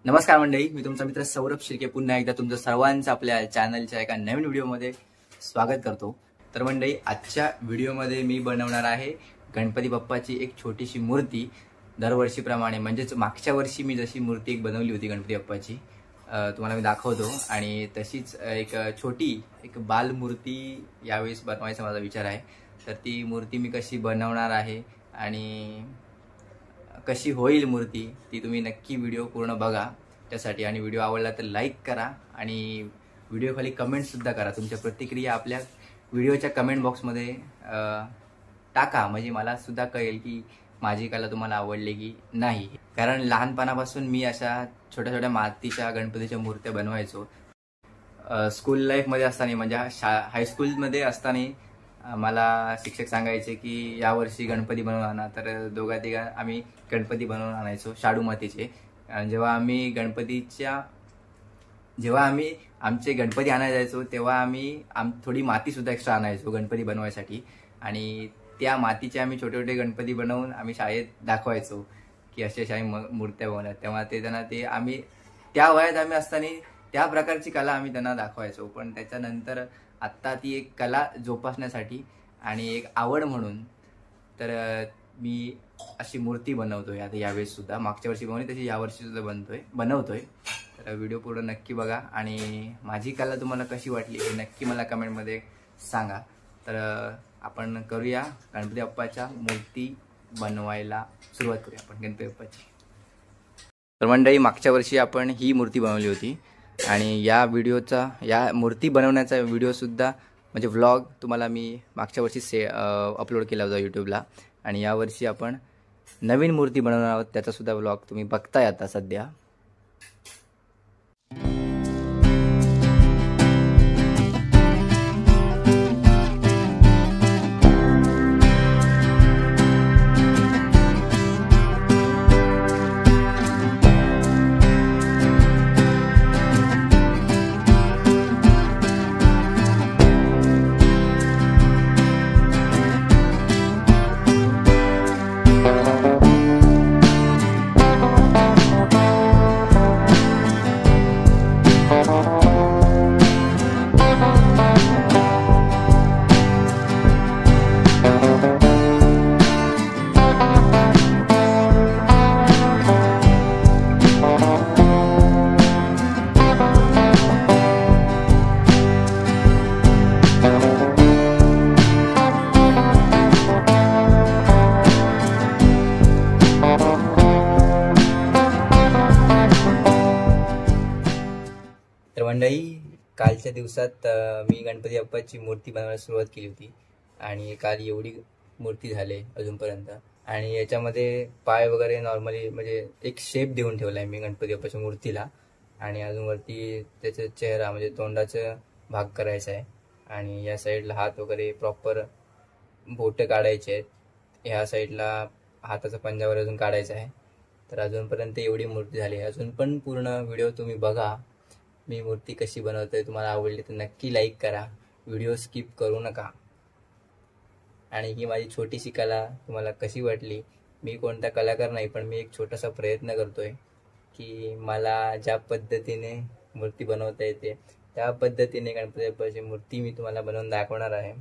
नमस्कार मंडळी, मी तुमचा मित्र सौरभ शिर्के पुन्हा एकदा तुमचं सर्वांचं आपल्या चॅनलच्या एका नवीन व्हिडिओमध्ये स्वागत करतो। तर मंडळी, आजच्या व्हिडिओमध्ये मी बनवणार आहे गणपती बाप्पाची एक छोटीशी मूर्ती। दरवर्षीप्रमाणे म्हणजेच मागच्या वर्षी मी जशी मूर्ती एक बनवली होती गणपती बाप्पाची, तुम्हाला मी दाखवतो। आणि तशीच एक छोटी एक बाल मूर्ती यावेळेस बनवायचा माझा विचार आहे। तर ती मूर्ती मी कशी बनवणार आहे आणि कशी होईल मूर्ती ती तुम्ही नक्की व्हिडिओ पूर्ण बघा त्यासाठी। आणि व्हिडिओ आवडला तर लाईक करा आणि व्हिडिओ खाली कमेंट सुद्धा करा। तुमच्या प्रतिक्रिया आपल्या व्हिडिओच्या कमेंट बॉक्समध्ये टाका, म्हणजे मला सुद्धा कळेल की माझी कला तुम्हाला आवडली की नाही। कारण लहानपणापासून मी अशा छोट्या छोट्या मातीच्या गणपतीच्या मूर्त्या बनवायचो। स्कूल लाईफमध्ये असताना म्हणजे हायस्कूलमध्ये असताना मला शिक्षक सांगायचे की यावर्षी गणपती बनवून आणा। तर दोघा तिघा आम्ही गणपती बनवून आणायचो शाडू मातीचे। जेव्हा आम्ही आमचे गणपती आणायला जायचो तेव्हा आम्ही थोडी माती सुद्धा एक्स्ट्रा आणायचो गणपती बनवायसाठी। आणि त्या मातीचे आम्ही छोटे छोटे गणपती बनवून आम्ही शाळेत दाखवायचो की असे आम्ही मूर्त्या बनवल्या। तेव्हा ते आम्ही त्या वयात आम्ही असताना त्या प्रकारची कला आम्ही त्यांना दाखवायचो। पण त्याच्यानंतर आत्ता ती एक कला जोपासण्यासाठी आणि एक आवड म्हणून तर मी अशी मूर्ती बनवतोय। आता यावेळेस सुद्धा मागच्या वर्षी बनवली तशी यावर्षी सुद्धा बनवतोय। तर व्हिडिओ पूर्ण नक्की बघा आणि माझी कला तुम्हाला कशी वाटली हे नक्की मला कमेंटमध्ये सांगा। तर आपण करूया गणपती बाप्पाच्या मूर्ती बनवायला सुरुवात करूया आपण गणपती बाप्पाची। तर मंडळी, मागच्या वर्षी आपण ही मूर्ती बनवली होती आणि या मूर्ती बनवण्याचा व्हिडिओसुद्धा म्हणजे व्लॉग तुम्हाला मी मागच्या वर्षी अपलोड केला होता यूट्यूबला। आणि यावर्षी आपण नवीन मूर्ती बनवणार आहोत, त्याचासुद्धा व्लॉग तुम्ही बघताय आता सध्या। मंडळी, कालच्या दिवसात मी गणपती बाप्पाची मूर्ती बनवायला सुरुवात केली होती आणि काल एवढी मूर्ती झाली अजूनपर्यंत। आणि याच्यामध्ये पाय वगैरे नॉर्मली म्हणजे एक शेप देऊन ठेवला आहे मी गणपती बाप्पाच्या मूर्तीला। आणि अजून वरती त्याचा चेहरा म्हणजे तोंडाचा भाग करायचा आहे आणि या साईडला हात वगैरे प्रॉपर बोटं काढायचे आहेत। ह्या साईडला हाताचा पंजावर अजून काढायचा आहे। तर अजूनपर्यंत एवढी मूर्ती झाली आहे। अजून पण पूर्ण व्हिडिओ तुम्ही बघा, मी मूर्ती कशी बनवतोय। तुम्हाला आवडली तर नक्की लाईक करा, व्हिडिओ स्किप करू नका। आणि ही माझी छोटीशी कला तुम्हाला कशी वाटली, मी कोणता कलाकार नाही पण मी एक छोटासा प्रयत्न करतोय की मला ज्या पद्धतीने मूर्ती बनवता येते त्या पद्धतीने गणपती बाप्पाची मूर्ती मी तुम्हाला बनवून दाखवणार आहे।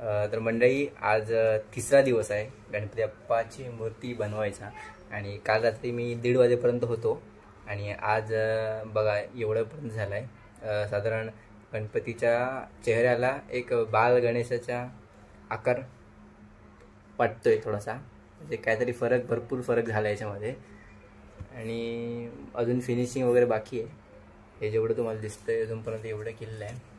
तर मंडळी आज तिसरा दिवस आहे गणपती बाप्पाची मूर्ती बनवायचा आणि काल रात्री मी 1:30 वाजेपर्यंत होतो आणि आज बघा एवढंपर्यंत झालं आहे। साधारण गणपतीच्या चेहऱ्याला एक बाल गणेशाचा आकार वाटतोय थोडासा, म्हणजे काहीतरी भरपूर फरक झाला याच्यामध्ये आणि अजून फिनिशिंग वगैरे बाकी आहे। हे जेवढं तुम्हाला दिसतंय अजूनपर्यंत एवढं केलेलं आहे।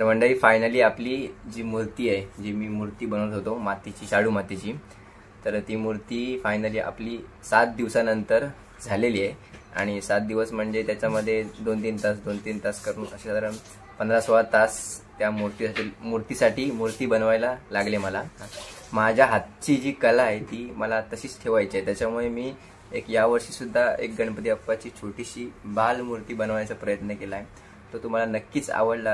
मंडळी फायनली आपली जी मूर्ती आहे, जी मी मूर्ती बनवत होतो मातीची, शाडू मातीची, तर ती मूर्ती फायनली आपली 7 दिवसानंतर झालेली आहे। आणि 7 दिवस म्हणजे त्याच्यामध्ये 2-3 तास करून असे साधारण 15-16 तास त्या मूर्ती बनवायला लागले मला। माझ्या हातची जी कला आहे ती मला तशीच ठेवायची आहे, त्याच्यामुळे मी यावर्षी सुद्धा एक गणपती बाप्पाची छोटीशी बाल मूर्ती बनवायचा प्रयत्न केला आहे। तो तुम्हाला नक्कीच आवडला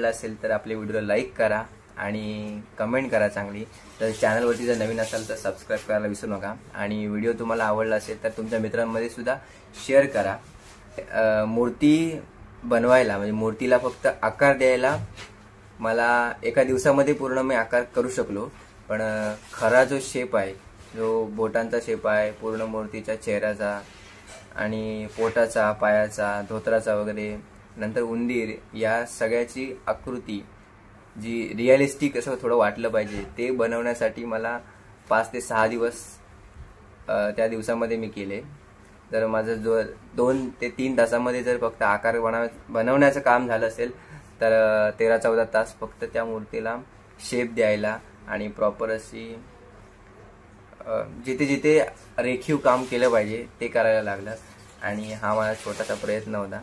असेल तर आपले व्हिडिओला लाईक करा आणि कमेंट करा चांगली। तर चॅनलवरती जर नवीन असाल तर सबस्क्राईब करायला विसरू नका आणि व्हिडिओ तुम्हाला आवडला असेल तर तुमच्या मित्रांमध्ये सुद्धा शेअर करा। मूर्ती बनवायला म्हणजे मूर्तीला फक्त आकार द्यायला मला एका दिवसामध्ये पूर्ण मी आकार करू शकलो, पण खरा जो शेप आहे, जो बोटांचा शेप आहे, पूर्ण मूर्तीच्या चेहऱ्याचा आणि पोटाचा, पायाचा, धोत्राचा वगैरे, नंतर उंदीर, या सगळ्याची आकृती जी रिअलिस्टिक असं थोडं वाटलं पाहिजे ते बनवण्यासाठी मला 5 ते 6 दिवस त्या दिवसामध्ये मी केले। जर माझं जो 2 ते 3 तासामध्ये जर फक्त आकार बनवण्याचं काम झालं असेल तर 13-14 तास फक्त त्या मूर्तीला शेप द्यायला आणि प्रॉपर अशी जिथे जिथे रेखीव काम केलं पाहिजे ते करायला लागलं। आणि हा माझा छोटासा प्रयत्न होता।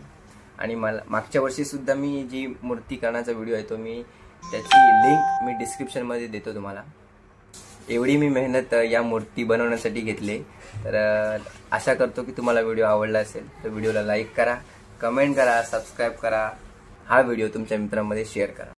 आणि मला मागच्या वर्षी सुद्धा मी जी मूर्ती करण्याचा व्हिडिओ आहे तो मी त्याची लिंक मी डिस्क्रिप्शनमध्ये देतो तुम्हाला। एवढी मी मेहनत या मूर्ती बनवण्यासाठी घेतली। तर आशा करतो की तुम्हाला व्हिडिओ आवडला असेल तर व्हिडिओला लाईक करा, कमेंट करा, सबस्क्राईब करा, हा व्हिडिओ तुमच्या मित्रांमध्ये शेअर करा।